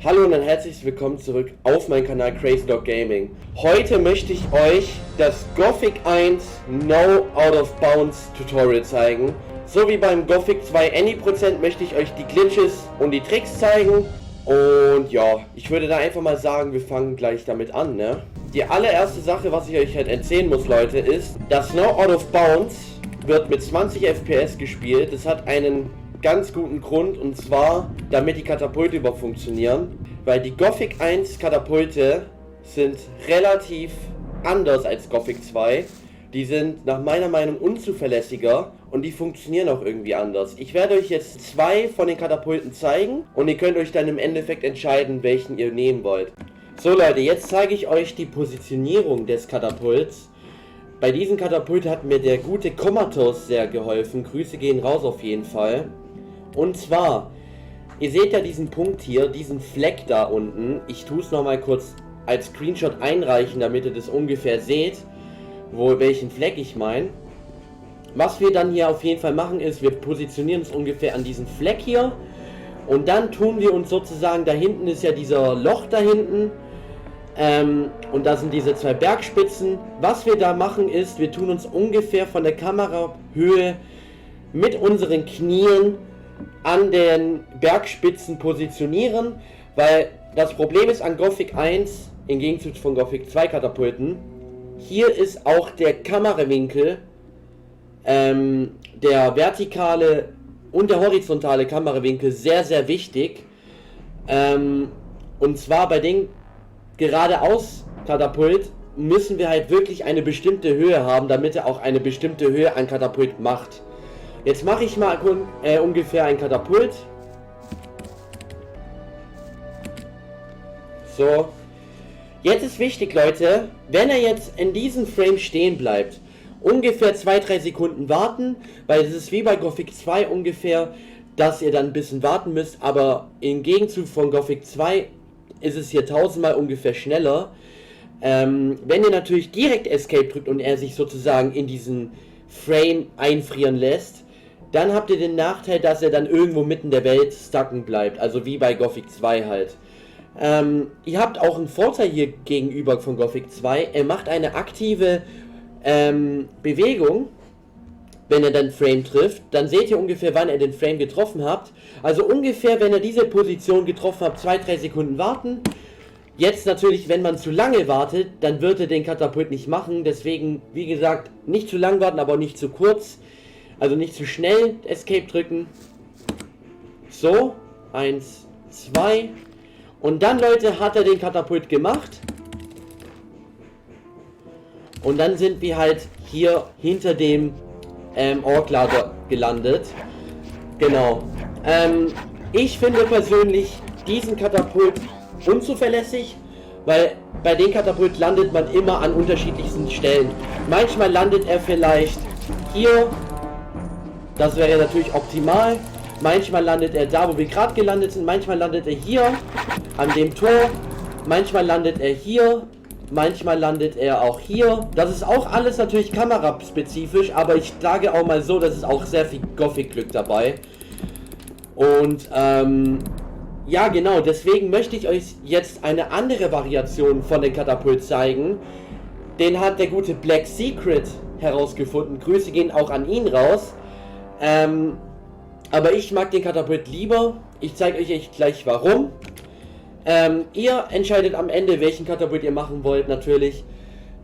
Hallo und ein herzliches Willkommen zurück auf meinem Kanal Crazy Dog Gaming. Heute möchte ich euch das Gothic 1 No Out of Bounds Tutorial zeigen. So wie beim Gothic 2 Any% möchte ich euch die Glitches und die Tricks zeigen. Und ja, ich würde da einfach mal sagen, wir fangen gleich damit an, ne? Die allererste Sache, was ich euch halt erzählen muss, Leute, ist, das No Out of Bounds wird mit 20 FPS gespielt. Das hat einen ganz guten Grund, und zwar, damit die Katapulte überhaupt funktionieren, weil die Gothic 1 Katapulte sind relativ anders als Gothic 2. Die sind nach meiner Meinung unzuverlässiger und die funktionieren auch irgendwie anders. Ich werde euch jetzt zwei von den Katapulten zeigen und ihr könnt euch dann im Endeffekt entscheiden, welchen ihr nehmen wollt. So Leute, jetzt zeige ich euch die Positionierung des Katapults. Bei diesem Katapult hat mir der gute Comatose sehr geholfen. Grüße gehen raus auf jeden Fall. Und zwar, ihr seht ja diesen Punkt hier, diesen Fleck da unten. Ich tue es nochmal kurz als Screenshot einreichen, damit ihr das ungefähr seht, welchen Fleck ich meine. Was wir dann hier auf jeden Fall machen ist, wir positionieren uns ungefähr an diesen Fleck hier. Und dann tun wir uns sozusagen, da hinten ist ja dieser Loch da hinten. Und da sind diese zwei Bergspitzen. Was wir da machen ist, wir tun uns ungefähr von der Kamerahöhe mit unseren Knien an den Bergspitzen positionieren, weil das Problem ist an Gothic 1, im Gegensatz von Gothic 2 Katapulten, hier ist auch der Kamerawinkel, der vertikale und der horizontale Kamerawinkel sehr, sehr wichtig. Und zwar bei den geradeaus Katapult müssen wir halt wirklich eine bestimmte Höhe haben, damit er auch eine bestimmte Höhe an Katapult macht. Jetzt mache ich mal ungefähr ein Katapult. So. Jetzt ist wichtig, Leute, wenn er jetzt in diesem Frame stehen bleibt, ungefähr 2-3 Sekunden warten, weil es ist wie bei Gothic 2 ungefähr, dass ihr dann ein bisschen warten müsst, aber im Gegenzug von Gothic 2 ist es hier 1000-mal ungefähr schneller. Wenn ihr natürlich direkt Escape drückt und er sich sozusagen in diesen Frame einfrieren lässt, dann habt ihr den Nachteil, dass er dann irgendwo mitten der Welt stucken bleibt, also wie bei Gothic 2 halt. Ihr habt auch einen Vorteil hier gegenüber von Gothic 2, er macht eine aktive Bewegung, wenn er dann Frame trifft, dann seht ihr ungefähr, wann ihr den Frame getroffen habt. Also ungefähr, wenn ihr diese Position getroffen habt, 2-3 Sekunden warten. Jetzt natürlich, wenn man zu lange wartet, dann wird er den Katapult nicht machen. Deswegen, wie gesagt, nicht zu lang warten, aber nicht zu kurz. Also nicht zu schnell Escape drücken. So, 1, 2. Und dann, Leute, hat er den Katapult gemacht. Und dann sind wir halt hier hinter dem Orklader gelandet. Genau. Ich finde persönlich diesen Katapult unzuverlässig, weil bei den Katapult landet man immer an unterschiedlichsten Stellen. Manchmal landet er vielleicht hier, das wäre natürlich optimal. Manchmal landet er da, wo wir gerade gelandet sind. Manchmal landet er hier an dem Tor. Manchmal landet er hier. Manchmal landet er auch hier. Das ist auch alles natürlich kameraspezifisch, aber ich sage auch mal so, das ist auch sehr viel Gothic-Glück dabei. Und ja genau, deswegen möchte ich euch jetzt eine andere Variation von dem Katapult zeigen. Den hat der gute Black Secret herausgefunden. Grüße gehen auch an ihn raus. Aber ich mag den Katapult lieber. Ich zeige euch gleich warum. Ihr entscheidet am Ende, welchen Katapult ihr machen wollt, natürlich.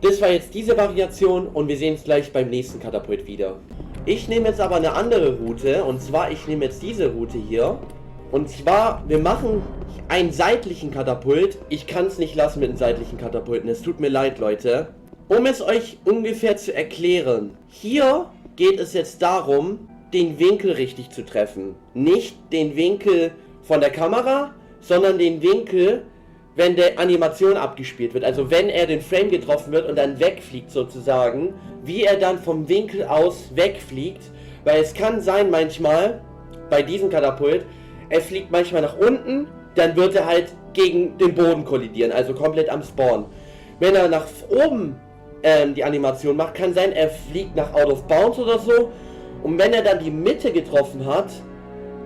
Das war jetzt diese Variation und wir sehen uns gleich beim nächsten Katapult wieder. Ich nehme jetzt aber eine andere Route, und zwar, ich nehme jetzt diese Route hier. Und zwar, wir machen einen seitlichen Katapult. Ich kann es nicht lassen mit einem seitlichen Katapulten, es tut mir leid, Leute. Um es euch ungefähr zu erklären, hier geht es jetzt darum, den Winkel richtig zu treffen. Nicht den Winkel von der Kamera, sondern den Winkel, wenn der Animation abgespielt wird. Also wenn er den Frame getroffen wird und dann wegfliegt sozusagen, wie er dann vom Winkel aus wegfliegt. Weil es kann sein manchmal, bei diesem Katapult, er fliegt manchmal nach unten, dann wird er halt gegen den Boden kollidieren, also komplett am Spawn. Wenn er nach oben die Animation macht, kann sein, er fliegt nach Out of Bounds oder so. Und wenn er dann die Mitte getroffen hat,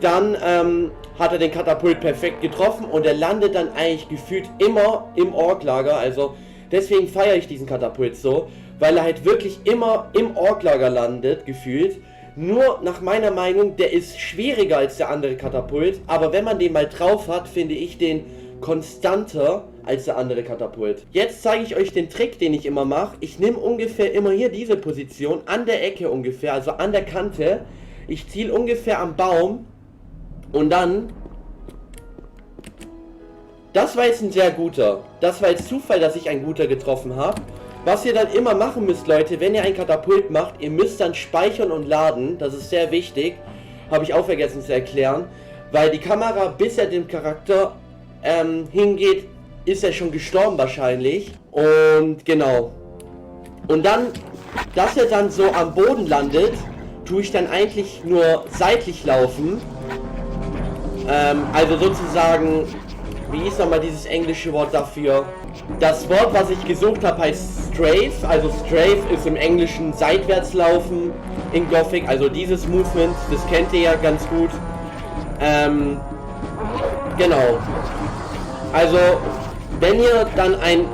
dann hat er den Katapult perfekt getroffen und er landet dann eigentlich gefühlt immer im Ork-Lager. Also deswegen feiere ich diesen Katapult so, weil er halt wirklich immer im Ork-Lager landet, gefühlt. Nur nach meiner Meinung, der ist schwieriger als der andere Katapult, aber wenn man den mal drauf hat, finde ich den konstanter als der andere Katapult. Jetzt zeige ich euch den Trick, den ich immer mache. Ich nehme ungefähr immer hier diese Position, an der Ecke ungefähr, also an der Kante. Ich ziele ungefähr am Baum und dann... Das war jetzt ein sehr guter. Das war jetzt Zufall, dass ich ein guter getroffen habe. Was ihr dann immer machen müsst, Leute, wenn ihr ein Katapult macht, ihr müsst dann speichern und laden. Das ist sehr wichtig. Habe ich auch vergessen zu erklären. Weil die Kamera, bis er dem Charakter hingeht, ist er schon gestorben wahrscheinlich. Und genau. Und dann, dass er dann so am Boden landet, tue ich dann eigentlich nur seitlich laufen. Also sozusagen, wie ist nochmal dieses englische Wort dafür? Das Wort, was ich gesucht habe, heißt Strafe. Also Strafe ist im Englischen seitwärts laufen in Gothic. Also dieses Movement, das kennt ihr ja ganz gut. Genau. Also, wenn ihr dann einen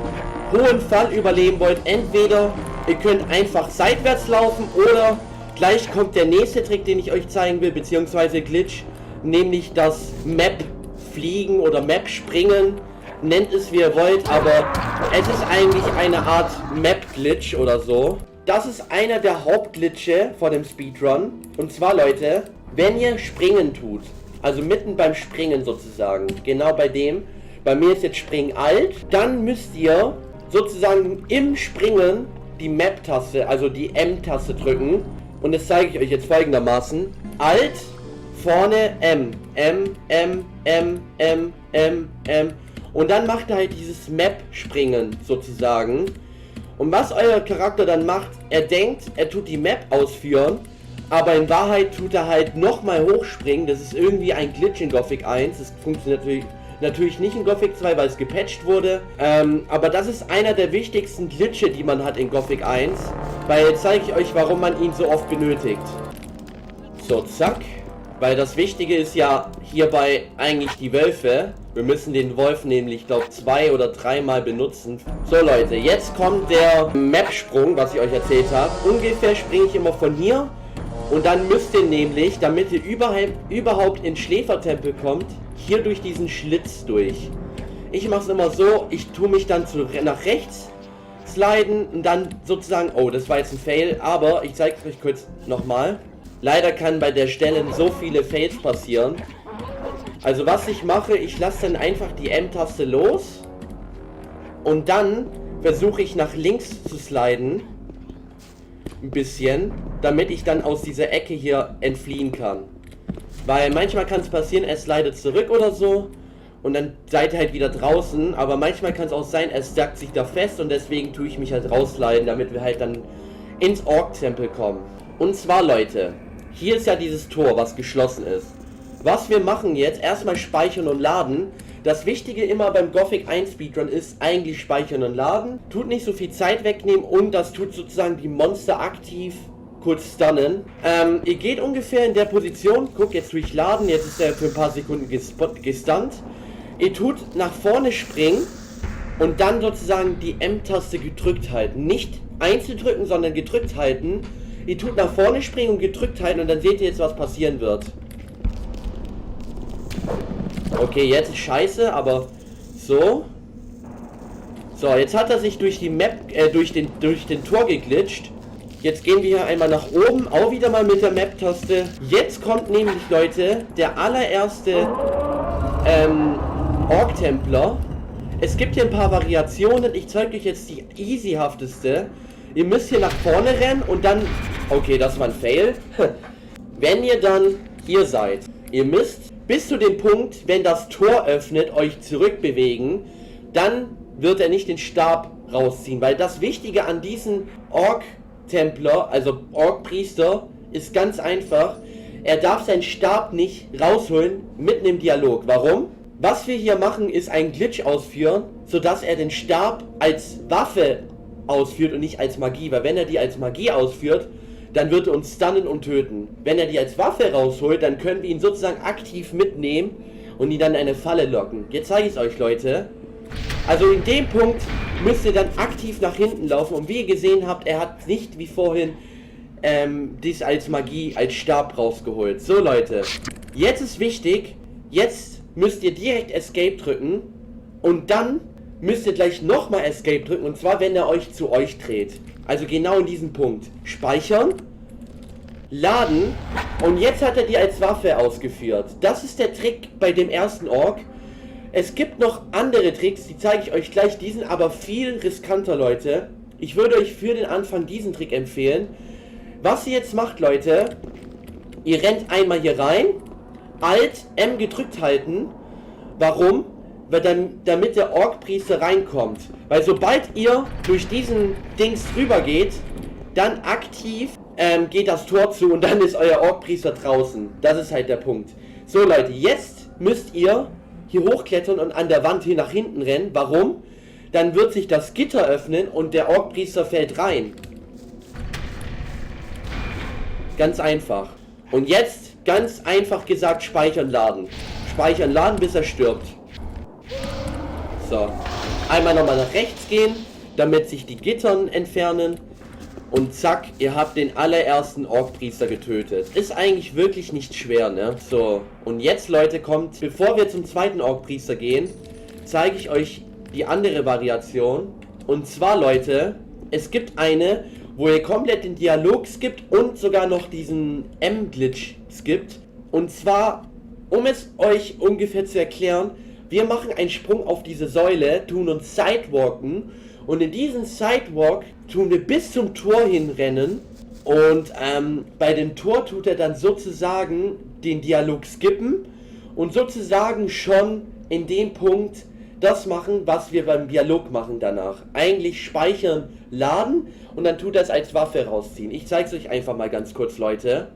hohen Fall überleben wollt, entweder ihr könnt einfach seitwärts laufen oder gleich kommt der nächste Trick, den ich euch zeigen will, beziehungsweise Glitch, nämlich das Map Fliegen oder Map Springen. Nennt es wie ihr wollt, aber es ist eigentlich eine Art Map-Glitch oder so. Das ist einer der Hauptglitche vor dem Speedrun. Und zwar, Leute, wenn ihr springen tut, also mitten beim Springen sozusagen, genau bei dem, bei mir ist jetzt Springen Alt, dann müsst ihr sozusagen im Springen die Map-Taste, also die M-Taste drücken. Und das zeige ich euch jetzt folgendermaßen. Alt, vorne M, M, M, M, M, M, M. Und dann macht er halt dieses Map-Springen sozusagen. Und was euer Charakter dann macht, er denkt, er tut die Map ausführen, aber in Wahrheit tut er halt nochmal hochspringen. Das ist irgendwie ein Glitch in Gothic 1. Das funktioniert natürlich nicht in Gothic 2, weil es gepatcht wurde. Aber das ist einer der wichtigsten Glitche, die man hat in Gothic 1. Weil jetzt zeige ich euch, warum man ihn so oft benötigt. So, zack. Weil das Wichtige ist ja hierbei eigentlich die Wölfe. Wir müssen den Wolf nämlich, ich glaube, 2 oder 3 Mal benutzen. So Leute, jetzt kommt der Map-Sprung, was ich euch erzählt habe. Ungefähr springe ich immer von hier. Und dann müsst ihr nämlich, damit ihr überhaupt in Schläfertempel kommt, hier durch diesen Schlitz durch. Ich mache es immer so, ich tue mich dann nach rechts sliden und dann sozusagen... Oh, das war jetzt ein Fail, aber ich zeige es euch kurz nochmal. Leider kann bei der Stelle so viele Fails passieren. Also was ich mache, ich lasse dann einfach die M-Taste los. Und dann versuche ich nach links zu sliden. Ein bisschen. Damit ich dann aus dieser Ecke hier entfliehen kann. Weil manchmal kann es passieren, er slidet zurück oder so. Und dann seid ihr halt wieder draußen. Aber manchmal kann es auch sein, er stackt sich da fest. Und deswegen tue ich mich halt raussliden, damit wir halt dann ins Ork-Tempel kommen. Und zwar, Leute, hier ist ja dieses Tor, was geschlossen ist. Was wir machen jetzt, erstmal speichern und laden. Das Wichtige immer beim Gothic 1 Speedrun ist eigentlich speichern und laden. Tut nicht so viel Zeit wegnehmen und das tut sozusagen die Monster aktiv kurz stunnen. Ihr geht ungefähr in der Position, guck, jetzt tue ich laden, jetzt ist er für ein paar Sekunden gestunt. Ihr tut nach vorne springen und dann sozusagen die M-Taste gedrückt halten. Nicht einzeln drücken, sondern gedrückt halten. Ihr tut nach vorne springen und gedrückt halten und dann seht ihr jetzt, was passieren wird. Okay, jetzt ist scheiße, aber so. So, jetzt hat er sich durch die Map, durch den Tor geglitscht. Jetzt gehen wir hier einmal nach oben, auch wieder mal mit der Map-Taste. Jetzt kommt nämlich, Leute, der allererste Ork-Templer. Es gibt hier ein paar Variationen. Ich zeige euch jetzt die easyhafteste. Ihr müsst hier nach vorne rennen und dann... Okay, das war ein Fail. Wenn ihr dann hier seid, ihr müsst bis zu dem Punkt, wenn das Tor öffnet, euch zurückbewegen. Dann wird er nicht den Stab rausziehen. Weil das Wichtige an diesen Ork-Templer, also Ork-Priester, ist ganz einfach. Er darf seinen Stab nicht rausholen mitten im Dialog. Warum? Was wir hier machen, ist einen Glitch ausführen, sodass er den Stab als Waffe ausführt und nicht als Magie. Weil wenn er die als Magie ausführt, dann wird er uns stunnen und töten. Wenn er die als Waffe rausholt, dann können wir ihn sozusagen aktiv mitnehmen und ihn dann in eine Falle locken. Jetzt zeige ich es euch, Leute. Also in dem Punkt müsst ihr dann aktiv nach hinten laufen und wie ihr gesehen habt, er hat nicht wie vorhin dies als Magie, als Stab rausgeholt. So Leute, jetzt ist wichtig, jetzt müsst ihr direkt Escape drücken und dann müsst ihr gleich nochmal Escape drücken und zwar wenn er euch zu euch dreht. Also genau in diesem Punkt. Speichern, laden und jetzt hat er die als Waffe ausgeführt. Das ist der Trick bei dem ersten Ork. Es gibt noch andere Tricks, die zeige ich euch gleich, die sind aber viel riskanter, Leute. Ich würde euch für den Anfang diesen Trick empfehlen. Was ihr jetzt macht, Leute, ihr rennt einmal hier rein, Alt, M gedrückt halten. Warum? Weil dann, damit der Orkpriester reinkommt. Weil sobald ihr durch diesen Dings drüber geht, dann aktiv geht das Tor zu und dann ist euer Orkpriester draußen. Das ist halt der Punkt. So Leute, jetzt müsst ihr hier hochklettern und an der Wand hier nach hinten rennen. Warum? Dann wird sich das Gitter öffnen und der Orkpriester fällt rein. Ganz einfach. Und jetzt, ganz einfach gesagt, speichern, laden. Speichern, laden, bis er stirbt. So. Einmal nochmal nach rechts gehen, damit sich die Gittern entfernen. Und zack, ihr habt den allerersten Orkpriester getötet. Ist eigentlich wirklich nicht schwer, ne? So. Und jetzt, Leute, kommt, bevor wir zum zweiten Orkpriester gehen, zeige ich euch die andere Variation. Und zwar, Leute, es gibt eine, wo ihr komplett den Dialog skippt und sogar noch diesen M-Glitch skippt. Und zwar, um es euch ungefähr zu erklären, wir machen einen Sprung auf diese Säule, tun uns Sidewalken und in diesen Sidewalk tun wir bis zum Tor hinrennen und bei dem Tor tut er dann sozusagen den Dialog skippen und sozusagen schon in dem Punkt das machen, was wir beim Dialog machen danach. Eigentlich speichern, laden und dann tut er es als Waffe rausziehen. Ich zeige es euch einfach mal ganz kurz, Leute.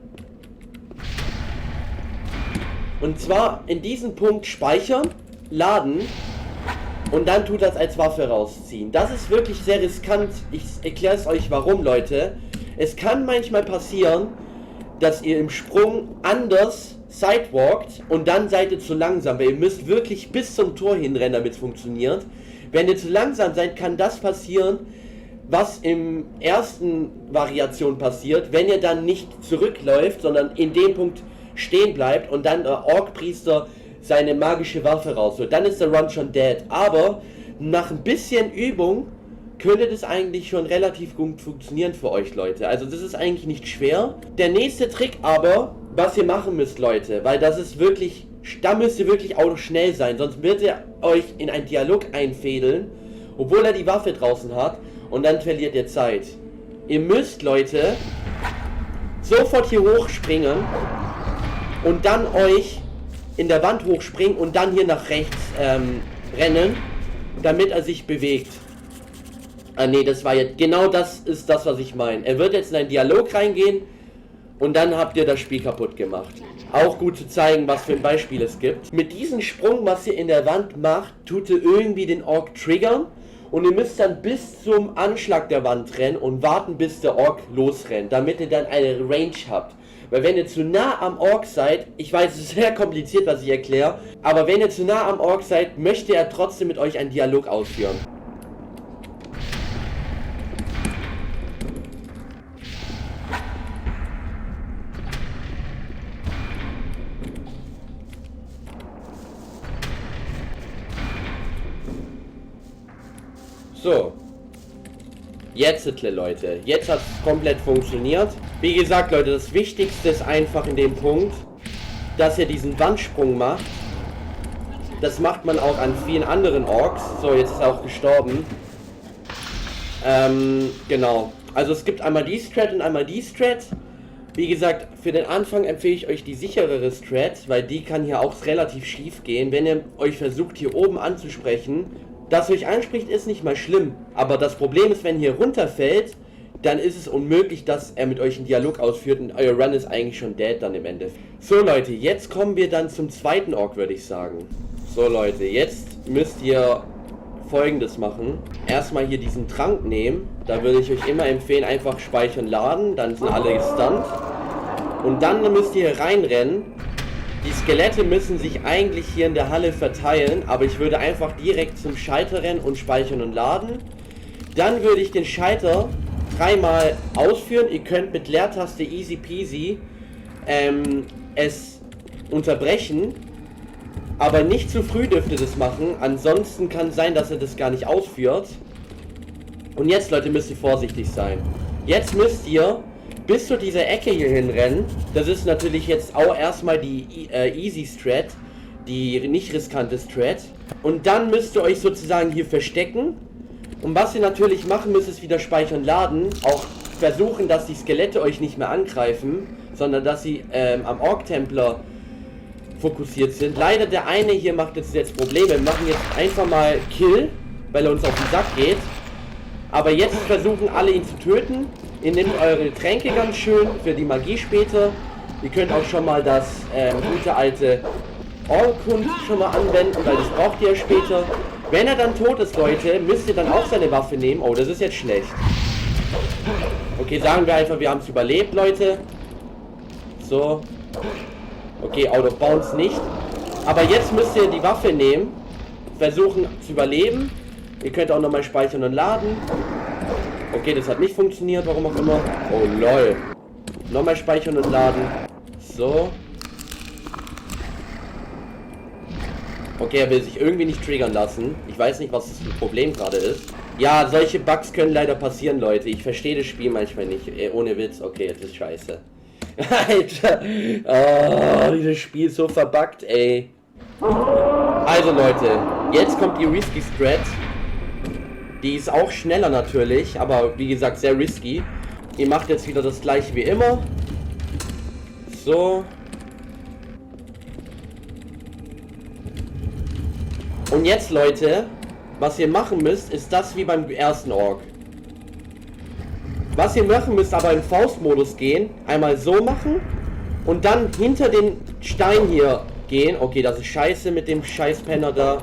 Und zwar in diesem Punkt speichern, laden und dann tut das als Waffe rausziehen. Das ist wirklich sehr riskant. Ich erkläre es euch warum, Leute. Es kann manchmal passieren, dass ihr im Sprung anders sidewalkt und dann seid ihr zu langsam, weil ihr müsst wirklich bis zum Tor hinrennen, damit es funktioniert. Wenn ihr zu langsam seid, kann das passieren, was im ersten Variation passiert, wenn ihr dann nicht zurückläuft, sondern in dem Punkt stehen bleibt und dann der Orkpriester seine magische Waffe rausholt. Dann ist der Run schon dead. Aber nach ein bisschen Übung könnte das eigentlich schon relativ gut funktionieren für euch, Leute. Also das ist eigentlich nicht schwer. Der nächste Trick aber, was ihr machen müsst, Leute, weil das ist wirklich, da müsst ihr wirklich auch noch schnell sein, sonst wird er euch in einen Dialog einfädeln, obwohl er die Waffe draußen hat und dann verliert ihr Zeit. Ihr müsst, Leute, sofort hier hochspringen und dann euch in der Wand hochspringen und dann hier nach rechts rennen, damit er sich bewegt. Ah ne, das war jetzt, genau das ist das, was ich meine. Er wird jetzt in einen Dialog reingehen und dann habt ihr das Spiel kaputt gemacht. Auch gut zu zeigen, was für ein Beispiel es gibt. Mit diesem Sprung, was ihr in der Wand macht, tut ihr irgendwie den Ork triggern und ihr müsst dann bis zum Anschlag der Wand rennen und warten, bis der Ork losrennt, damit ihr dann eine Range habt. Weil wenn ihr zu nah am Ork seid, ich weiß, es ist sehr kompliziert, was ich erkläre, aber wenn ihr zu nah am Ork seid, möchte er trotzdem mit euch einen Dialog ausführen. So. Jetzt, Leute. Jetzt hat es komplett funktioniert. Wie gesagt, Leute, das Wichtigste ist einfach in dem Punkt, dass ihr diesen Wandsprung macht. Das macht man auch an vielen anderen Orks. So, jetzt ist er auch gestorben. Genau. Also es gibt einmal die Strat und einmal die Strat. Wie gesagt, für den Anfang empfehle ich euch die sicherere Strat, weil die kann hier auch relativ schief gehen. Wenn ihr euch versucht, hier oben anzusprechen, das euch anspricht, ist nicht mal schlimm. Aber das Problem ist, wenn hier runterfällt, dann ist es unmöglich, dass er mit euch einen Dialog ausführt und euer Run ist eigentlich schon dead dann im Ende. So Leute, jetzt kommen wir dann zum zweiten Ork, würde ich sagen. So Leute, jetzt müsst ihr Folgendes machen. Erstmal hier diesen Trank nehmen. Da würde ich euch immer empfehlen, einfach speichern, laden. Dann sind alle gestunt. Und dann müsst ihr hier reinrennen. Die Skelette müssen sich eigentlich hier in der Halle verteilen. Aber ich würde einfach direkt zum Schalter rennen und speichern und laden. Dann würde ich den Schalter 3-mal ausführen. Ihr könnt mit Leertaste easy peasy es unterbrechen. Aber nicht zu früh dürft ihr das machen, ansonsten kann es sein, dass er das gar nicht ausführt. Und jetzt, Leute, müsst ihr vorsichtig sein. Jetzt müsst ihr bis zu dieser Ecke hier hinrennen. Das ist natürlich jetzt auch erstmal die Easy Strat, die nicht riskante Strat. Und dann müsst ihr euch sozusagen hier verstecken. Und was ihr natürlich machen müsst, ist wieder speichern, laden. Auch versuchen, dass die Skelette euch nicht mehr angreifen, sondern dass sie am Ork-Templer fokussiert sind. Leider der eine hier macht jetzt Probleme. Wir machen jetzt einfach mal Kill, weil er uns auf den Sack geht. Aber jetzt versuchen alle ihn zu töten. Ihr nehmt eure Tränke ganz schön für die Magie später. Ihr könnt auch schon mal das gute alte Orkunst schon mal anwenden, weil das braucht ihr später. Wenn er dann tot ist, Leute, müsst ihr dann auch seine Waffe nehmen. Oh, das ist jetzt schlecht. Okay, sagen wir einfach, wir haben es überlebt, Leute. So. Okay, out of bounds nicht. Aber jetzt müsst ihr die Waffe nehmen. Versuchen zu überleben. Ihr könnt auch nochmal speichern und laden. Okay, das hat nicht funktioniert, warum auch immer. Oh lol. Nochmal speichern und laden. So. Okay, er will sich irgendwie nicht triggern lassen. Ich weiß nicht, was das für ein Problem gerade ist. Ja, solche Bugs können leider passieren, Leute. Ich verstehe das Spiel manchmal nicht. Ohne Witz. Okay, jetzt ist scheiße. Alter, oh, dieses Spiel ist so verbuggt, ey. Also Leute, jetzt kommt die Risky Strat. Die ist auch schneller natürlich, aber wie gesagt sehr risky. Ihr macht jetzt wieder das gleiche wie immer. So. Und jetzt, Leute, was ihr machen müsst, ist das wie beim ersten Ork. Was ihr machen müsst, aber im Faustmodus gehen, einmal so machen und dann hinter den Stein hier gehen. Okay, das ist scheiße mit dem Scheißpenner da.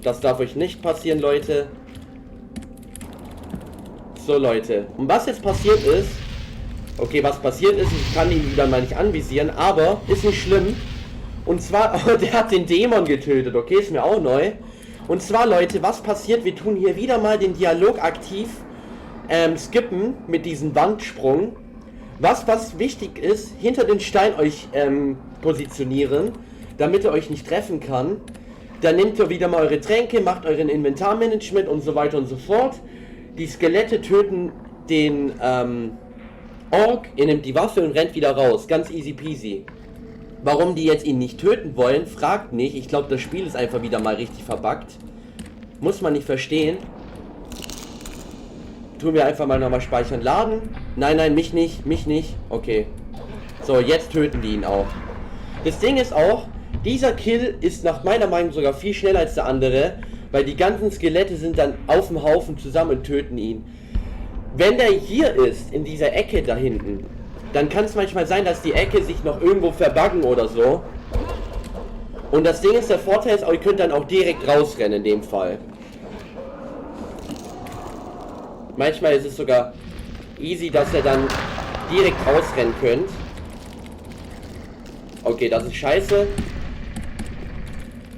Das darf euch nicht passieren, Leute. So, Leute. Und was jetzt passiert ist, okay, was passiert ist, ich kann ihn wieder mal nicht anvisieren, aber ist nicht schlimm. Und zwar, der hat den Dämon getötet, okay, ist mir auch neu. Und zwar, Leute, was passiert? Wir tun hier wieder mal den Dialog aktiv skippen mit diesem Wandsprung. Was wichtig ist, hinter den Stein euch positionieren, damit er euch nicht treffen kann. Dann nehmt ihr wieder mal eure Tränke, macht euren Inventarmanagement und so weiter und so fort. Die Skelette töten den Ork, ihr nehmt die Waffe und rennt wieder raus. Ganz easy peasy. Warum die jetzt ihn nicht töten wollen, fragt nicht. Ich glaube, das Spiel ist einfach wieder mal richtig verbuggt. Muss man nicht verstehen. Tun wir einfach mal nochmal speichern, laden. Nein, nein, mich nicht. Okay. So, jetzt töten die ihn auch. Das Ding ist auch, dieser Kill ist nach meiner Meinung sogar viel schneller als der andere, weil die ganzen Skelette sind dann auf dem Haufen zusammen und töten ihn. Wenn der hier ist, in dieser Ecke da hinten, dann kann es manchmal sein, dass die Ecke sich noch irgendwo verbuggen oder so. Und das Ding ist, der Vorteil ist, ihr könnt dann auch direkt rausrennen in dem Fall. Manchmal ist es sogar easy, dass ihr dann direkt rausrennen könnt. Okay, das ist scheiße.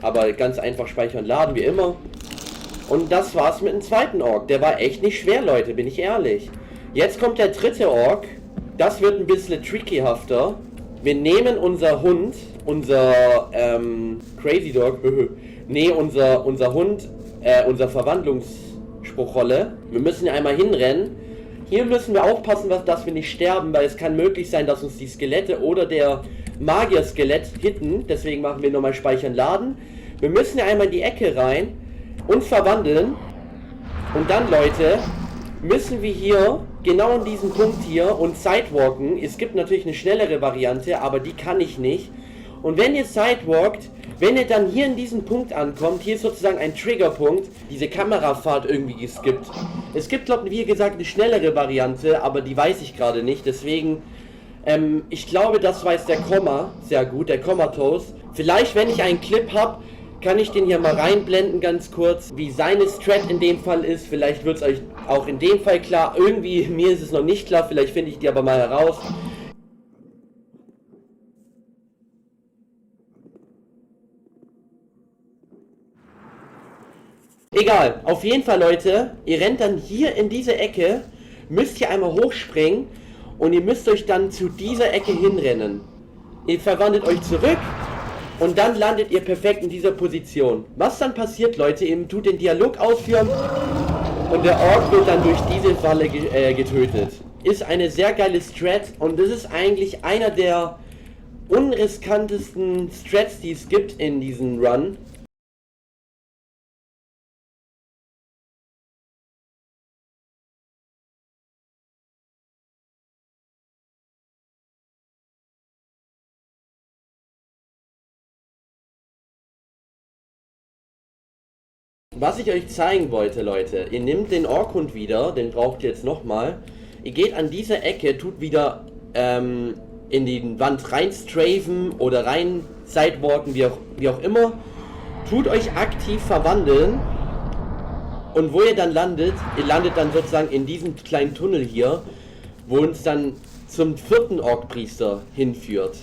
Aber ganz einfach speichern, laden, wie immer. Und das war's mit dem zweiten Ork. Der war echt nicht schwer, Leute, bin ich ehrlich. Jetzt kommt der dritte Ork. Das wird ein bisschen trickyhafter. Wir nehmen unser Hund, unser Crazy Dog, nee, unser Hund, unser Verwandlungsspruchrolle. Wir müssen hier einmal hinrennen. Hier müssen wir aufpassen, dass wir nicht sterben, weil es kann möglich sein, dass uns die Skelette oder der Magier-Skelett hitten. Deswegen machen wir nochmal speichern, laden. Wir müssen hier einmal in die Ecke rein, uns verwandeln. Und dann, Leute, müssen wir hier, genau in diesem Punkt hier, und sidewalken. Es gibt natürlich eine schnellere Variante, aber die kann ich nicht. Und wenn ihr sidewalkt, wenn ihr dann hier in diesem Punkt ankommt, hier ist sozusagen ein Triggerpunkt, diese Kamerafahrt irgendwie geskippt. Es gibt, glaube ich, wie gesagt, eine schnellere Variante, aber die weiß ich gerade nicht. Deswegen, ich glaube, das weiß der Komma sehr gut, der Comatose. Vielleicht, wenn ich einen Clip habe, kann ich den hier mal reinblenden ganz kurz, wie seine Strat in dem Fall ist. Vielleicht wird es euch auch in dem Fall klar. Irgendwie, mir ist es noch nicht klar, vielleicht finde ich die aber mal heraus. Egal, auf jeden Fall Leute, ihr rennt dann hier in diese Ecke, müsst hier einmal hochspringen und ihr müsst euch dann zu dieser Ecke hinrennen. Ihr verwandelt euch zurück und dann landet ihr perfekt in dieser Position. Was dann passiert, Leute, ihr tut den Dialog ausführen und der Ork wird dann durch diese Falle getötet. Ist eine sehr geile Strat und das ist eigentlich einer der unriskantesten Strats, die es gibt in diesem Run. Was ich euch zeigen wollte, Leute, ihr nehmt den Orkhund wieder, den braucht ihr jetzt nochmal. Ihr geht an diese Ecke, tut wieder in die Wand rein strafen oder rein sidewalken, wie auch immer. Tut euch aktiv verwandeln und wo ihr dann landet, ihr landet dann sozusagen in diesem kleinen Tunnel hier, wo uns dann zum 4. Orkpriester hinführt.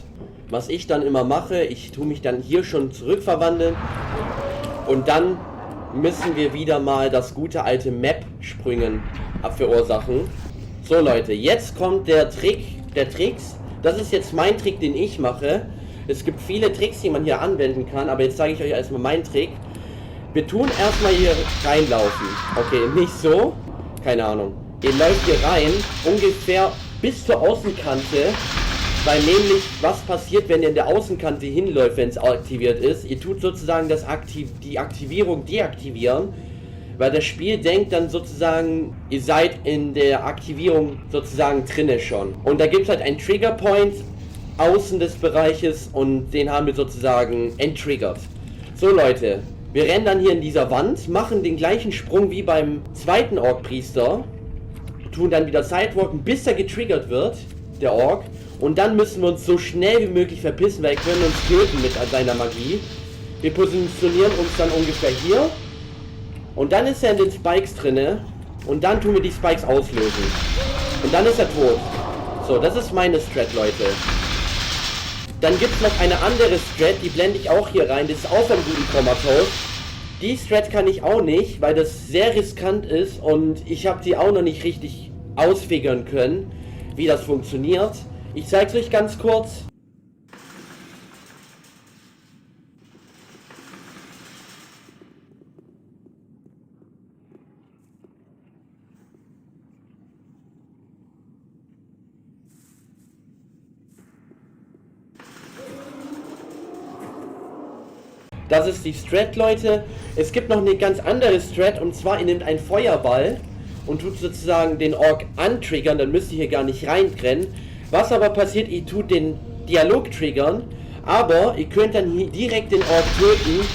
Was ich dann immer mache, ich tue mich dann hier schon zurückverwandeln und dann müssen wir wieder mal das gute alte Map-Sprüngen verursachen. So Leute, jetzt kommt der Trick der Tricks. Das ist jetzt mein Trick, den ich mache. Es gibt viele Tricks, die man hier anwenden kann, aber jetzt zeige ich euch erstmal meinen Trick. Wir tun erstmal hier reinlaufen. Okay, nicht so. Keine Ahnung. Ihr läuft hier rein, ungefähr bis zur Außenkante. Weil nämlich, was passiert, wenn ihr in der Außenkante hinläuft, wenn es aktiviert ist? Ihr tut sozusagen die Aktivierung deaktivieren, weil das Spiel denkt dann sozusagen, ihr seid in der Aktivierung sozusagen drinne schon. Und da gibt es halt einen Triggerpoint außen des Bereiches und den haben wir sozusagen enttriggert. So Leute, wir rennen dann hier in dieser Wand, machen den gleichen Sprung wie beim 2. Orkpriester, tun dann wieder Sidewalken, bis er getriggert wird, der Ork. Und dann müssen wir uns so schnell wie möglich verpissen, weil wir können uns töten mit seiner Magie. Wir positionieren uns dann ungefähr hier. Und dann ist er in den Spikes drinne. Und dann tun wir die Spikes auslösen. Und dann ist er tot. So, das ist meine Strat, Leute. Dann gibt es noch eine andere Strat, die blende ich auch hier rein. Das ist auch ein guten Chromatos. Die Strat kann ich auch nicht, weil das sehr riskant ist. Und ich habe sie auch noch nicht richtig ausfigern können, wie das funktioniert. Ich zeige es euch ganz kurz. Das ist die Strat, Leute. Es gibt noch eine ganz andere Strat und zwar ihr nehmt einen Feuerball und tut sozusagen den Ork antriggern, dann müsst ihr hier gar nicht reinrennen. Was aber passiert, ihr tut den Dialog triggern, aber ihr könnt dann hier direkt den Ork töten.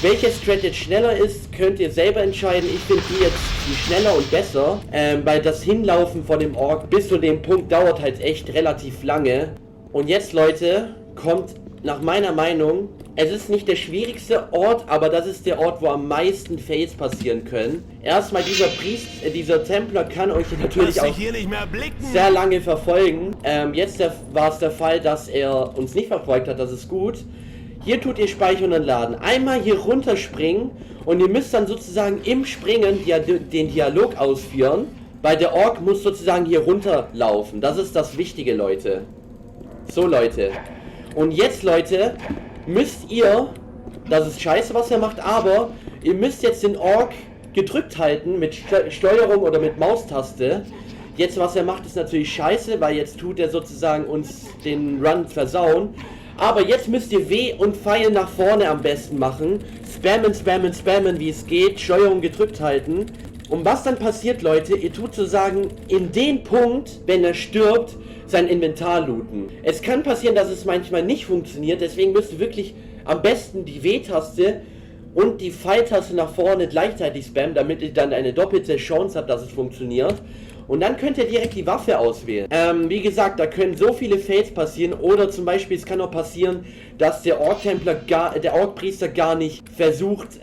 Welche Strat jetzt schneller ist, könnt ihr selber entscheiden. Ich finde die jetzt viel schneller und besser, weil das Hinlaufen von dem Ork bis zu dem Punkt dauert halt echt relativ lange. Und jetzt, Leute, kommt nach meiner Meinung, es ist nicht der schwierigste Ort, aber das ist der Ort, wo am meisten Fails passieren können. Erstmal dieser Templer kann euch natürlich auch sehr lange verfolgen. Jetzt war es der Fall, dass er uns nicht verfolgt hat, das ist gut. Hier tut ihr Speichern und Laden. Einmal hier runterspringen und ihr müsst dann sozusagen im Springen den Dialog ausführen, weil der Ork muss sozusagen hier runterlaufen. Das ist das Wichtige, Leute. So, Leute. Und jetzt, Leute, müsst ihr, das ist scheiße, was er macht, aber ihr müsst jetzt den Ork gedrückt halten mit Steuerung oder mit Maustaste. Jetzt, was er macht, ist natürlich scheiße, weil jetzt tut er sozusagen uns den Run versauen. Aber jetzt müsst ihr W und Pfeil nach vorne am besten machen. Spammen, spammen, spammen, wie es geht. Steuerung gedrückt halten. Und was dann passiert, Leute, ihr tut sozusagen in den Punkt, wenn er stirbt, sein Inventar looten. Es kann passieren, dass es manchmal nicht funktioniert, deswegen müsst ihr wirklich am besten die W-Taste und die Pfeiltaste nach vorne gleichzeitig spammen, damit ihr dann eine doppelte Chance habt, dass es funktioniert. Und dann könnt ihr direkt die Waffe auswählen. Wie gesagt, da können so viele Fails passieren. Oder zum Beispiel, es kann auch passieren, dass der Ork-Priester gar nicht versucht,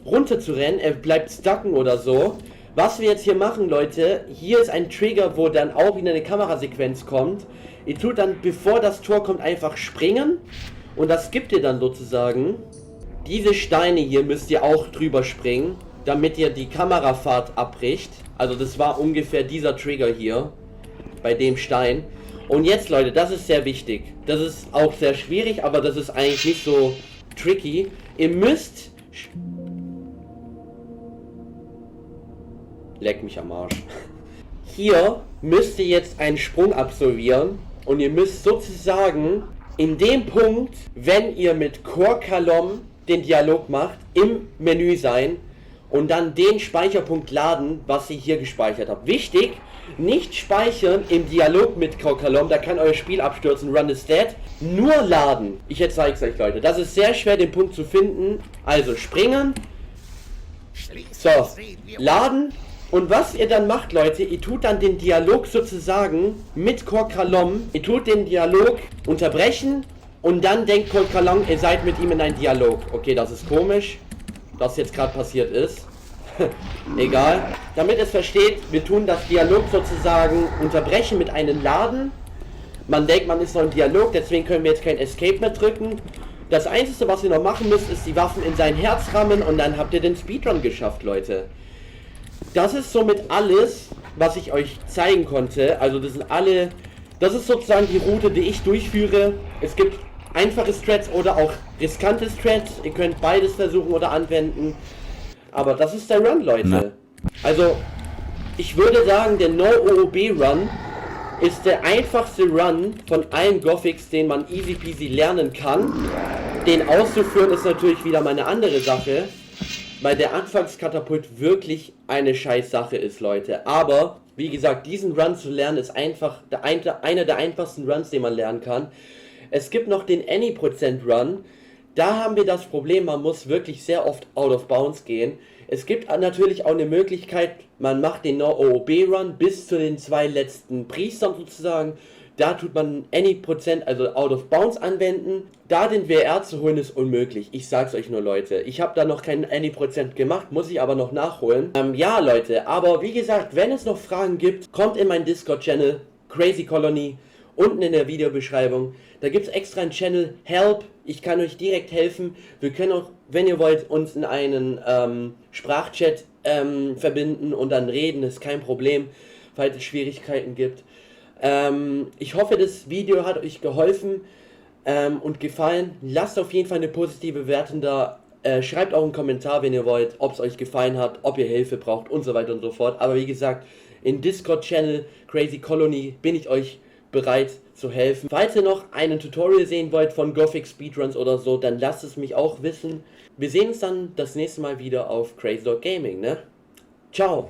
runterzurennen. Er bleibt stucken oder so. Was wir jetzt hier machen, Leute, hier ist ein Trigger, wo dann auch wieder eine Kamerasequenz kommt. Ihr tut dann, bevor das Tor kommt, einfach springen. Und das gibt ihr dann sozusagen. Diese Steine hier müsst ihr auch drüber springen, damit ihr die Kamerafahrt abbricht. Also das war ungefähr dieser Trigger hier, bei dem Stein. Und jetzt, Leute, das ist sehr wichtig. Das ist auch sehr schwierig, aber das ist eigentlich nicht so tricky. Ihr müsst... Leck mich am Arsch. Hier müsst ihr jetzt einen Sprung absolvieren und ihr müsst sozusagen in dem Punkt, wenn ihr mit Korkalom den Dialog macht, im Menü sein und dann den Speicherpunkt laden, was ihr hier gespeichert habt. Wichtig, nicht speichern im Dialog mit Korkalom, da kann euer Spiel abstürzen, Run is dead. Nur laden. Ich jetzt zeige es euch, Leute. Das ist sehr schwer, den Punkt zu finden. Also springen. So, laden. Und was ihr dann macht, Leute, ihr tut dann den Dialog sozusagen mit Korkalom, ihr tut den Dialog unterbrechen und dann denkt Korkalom, ihr seid mit ihm in einem Dialog. Okay, das ist komisch, was jetzt gerade passiert ist. Egal. Damit es versteht, wir tun das Dialog sozusagen unterbrechen mit einem Laden. Man denkt, man ist noch im Dialog, deswegen können wir jetzt kein Escape mehr drücken. Das Einzige, was ihr noch machen müsst, ist die Waffen in sein Herz rammen und dann habt ihr den Speedrun geschafft, Leute. Das ist somit alles, was ich euch zeigen konnte. Also das ist sozusagen die Route, die ich durchführe. Es gibt einfache Strats oder auch riskante Strats. Ihr könnt beides versuchen oder anwenden. Aber das ist der Run, Leute. Na. Also, ich würde sagen, der No-OOB-Run ist der einfachste Run von allen Gothics, den man easy peasy lernen kann. Den auszuführen ist natürlich wieder mal eine andere Sache, weil der Anfangskatapult wirklich eine scheiß Sache ist, Leute. Aber, wie gesagt, diesen Run zu lernen ist einfach einer der einfachsten Runs, den man lernen kann. Es gibt noch den Any% Run. Da haben wir das Problem, man muss wirklich sehr oft out of bounds gehen. Es gibt natürlich auch eine Möglichkeit, man macht den No-OOB-Run bis zu den 2 letzten Priestern sozusagen. Da tut man Any%, also out of bounds anwenden. Da den WR zu holen ist unmöglich. Ich sag's euch nur, Leute. Ich habe da noch keinen Any% gemacht, muss ich aber noch nachholen. Ja, Leute, aber wie gesagt, wenn es noch Fragen gibt, kommt in meinen Discord-Channel, Crazy Colony, unten in der Videobeschreibung. Da gibt's extra einen Channel, Help. Ich kann euch direkt helfen. Wir können auch, wenn ihr wollt, uns in einen Sprachchat verbinden und dann reden. Das ist kein Problem, falls es Schwierigkeiten gibt. Ich hoffe, das Video hat euch geholfen und gefallen. Lasst auf jeden Fall eine positive Bewertung da. Schreibt auch einen Kommentar, wenn ihr wollt, ob es euch gefallen hat, ob ihr Hilfe braucht und so weiter und so fort. Aber wie gesagt, im Discord-Channel Crazy Colony bin ich euch bereit zu helfen. Falls ihr noch einen Tutorial sehen wollt von Gothic Speedruns oder so, dann lasst es mich auch wissen. Wir sehen uns dann das nächste Mal wieder auf Crazy Dog Gaming, ne? Ciao!